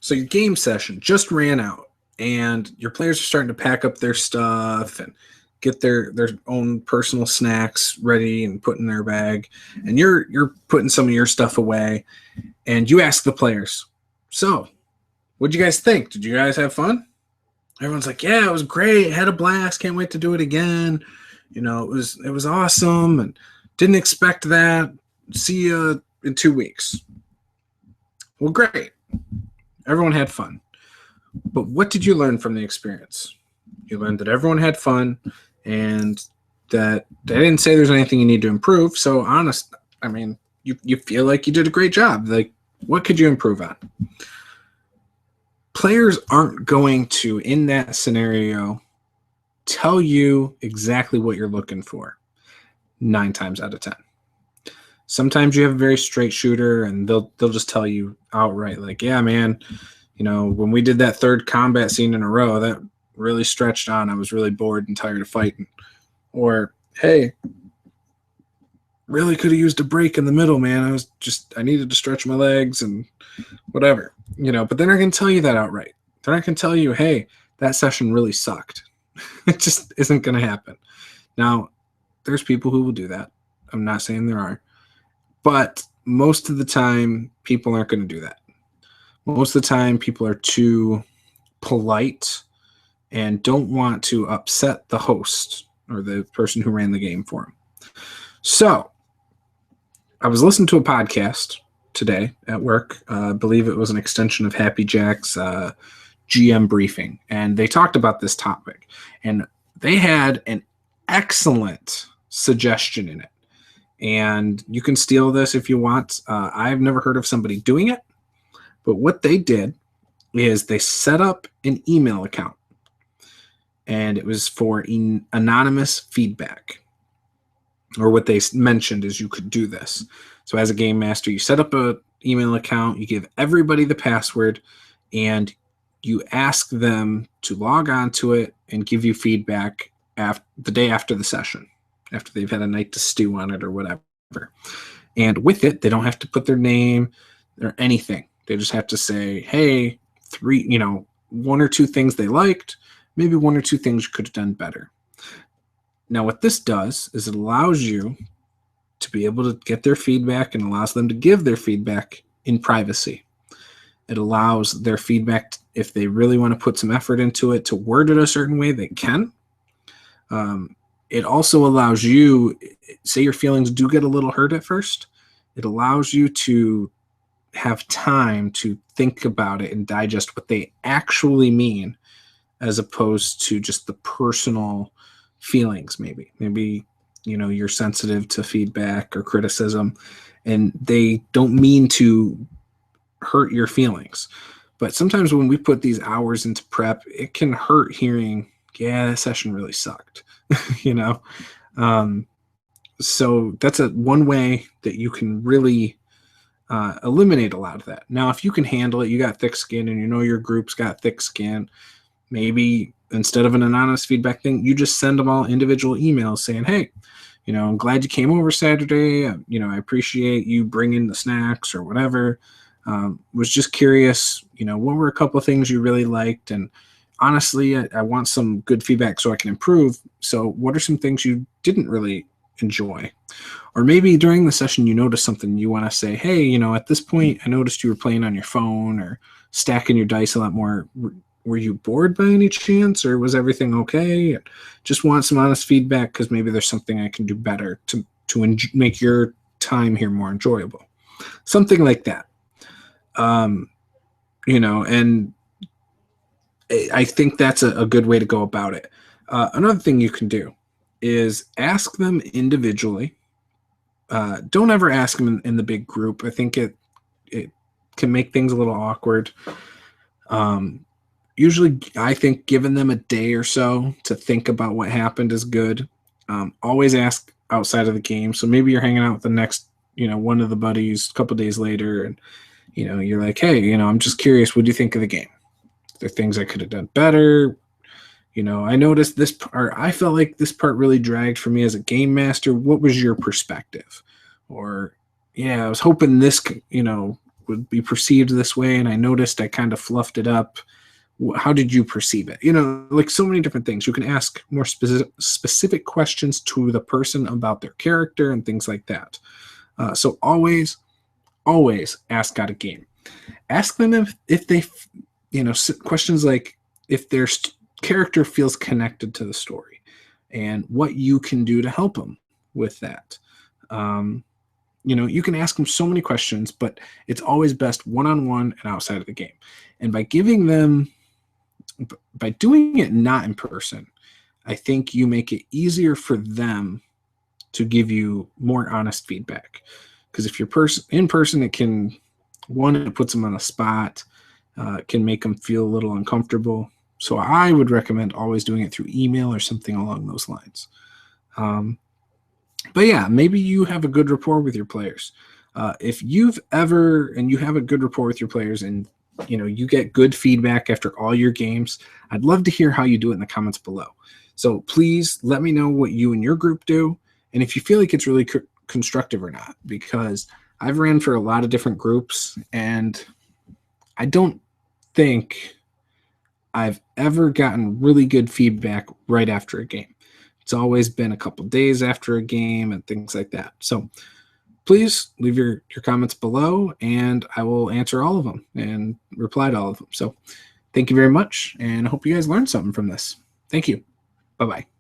So your game session just ran out, and your players are starting to pack up their stuff and get their own personal snacks ready and put in their bag, and you're putting some of your stuff away, and you ask the players, so what'd you guys think? Did you guys have fun? Everyone's like, yeah, it was great, had a blast, can't wait to do it again. It was awesome, and didn't expect that. See you in 2 weeks. Well, great. Everyone had fun. But what did you learn from the experience? You learned that everyone had fun, and that they didn't say there's anything you need to improve. So you feel like you did a great job. Like, what could you improve on? Players aren't going to, in that scenario, tell you exactly what you're looking for 9 times out of 10. Sometimes you have a very straight shooter, and they'll just tell you outright, like, yeah, man, when we did that 3rd combat scene in a row, that really stretched on. I was really bored and tired of fighting. Or, hey, really could have used a break in the middle, man. I needed to stretch my legs and whatever, but they're not going to tell you that outright. They're not going to tell you, hey, that session really sucked. It just isn't going to happen. Now, there's people who will do that. I'm not saying there are, but most of the time, people aren't going to do that. Most of the time, people are too polite and don't want to upset the host or the person who ran the game for them. So, I was listening to a podcast today at work. I believe it was an extension of Happy Jack's GM briefing, and they talked about this topic, and they had an excellent suggestion in it. And you can steal this if you want. I've never heard of somebody doing it, but what they did is they set up an email account, and it was for anonymous feedback. Or what they mentioned is you could do this. So as a game master, you set up an email account, you give everybody the password, and you ask them to log on to it and give you feedback the day after the session, after they've had a night to stew on it or whatever. And with it, they don't have to put their name or anything. They just have to say, hey, 1 or 2 things they liked, maybe 1 or 2 things you could have done better. Now, what this does is it allows you to be able to get their feedback and allows them to give their feedback in privacy. It allows their feedback, if they really want to put some effort into it, to word it a certain way, they can. It also allows you, say your feelings do get a little hurt at first, it allows you to have time to think about it and digest what they actually mean, as opposed to just the personal feelings. Maybe you're sensitive to feedback or criticism, and they don't mean to hurt your feelings. But sometimes when we put these hours into prep, it can hurt hearing, yeah, that session really sucked. So that's one way that you can really eliminate a lot of that. Now, if you can handle it, you got thick skin, and your group's got thick skin, maybe instead of an anonymous feedback thing, you just send them all individual emails saying, hey, I'm glad you came over Saturday. I appreciate you bringing the snacks or whatever. Was just curious, what were a couple of things you really liked? And honestly, I want some good feedback so I can improve. So what are some things you didn't really enjoy? Or maybe during the session, you noticed something you want to say, hey, at this point, I noticed you were playing on your phone or stacking your dice a lot more. Were you bored by any chance, or was everything okay? Just want some honest feedback, because maybe there's something I can do better to make your time here more enjoyable. Something like that. And I think that's a good way to go about it. Another thing you can do is ask them individually. Don't ever ask them in the big group. I think it can make things a little awkward. Usually, I think giving them a day or so to think about what happened is good. Always ask outside of the game. So maybe you're hanging out with the next, one of the buddies a couple of days later, and, you're like, hey, I'm just curious, what do you think of the game? Are there things I could have done better? I noticed this part, I felt like this part really dragged for me as a game master. What was your perspective? Or, yeah, I was hoping this, would be perceived this way, and I noticed I kind of fluffed it up. How did you perceive it? You know, like so many different things. You can ask more specific questions to the person about their character and things like that. So always ask out a game. Ask them if they, you know, questions like if their character feels connected to the story and what you can do to help them with that. You know, you can ask them so many questions, but it's always best one-on-one and outside of the game. And by doing it not in person, I think you make it easier for them to give you more honest feedback. Because if you're in person, it puts them on a spot, can make them feel a little uncomfortable. So I would recommend always doing it through email or something along those lines. But yeah, maybe you have a good rapport with your players. If you have a good rapport with your players and you know you get good feedback after all your games, I'd love to hear how you do it in the comments below. So please let me know what you and your group do, and if you feel like it's really constructive or not, because I've ran for a lot of different groups and I don't think I've ever gotten really good feedback right after a game. It's always been a couple days after a game and things like that. So please leave your comments below and I will answer all of them and reply to all of them. So thank you very much, and I hope you guys learned something from this. Thank you. Bye-bye.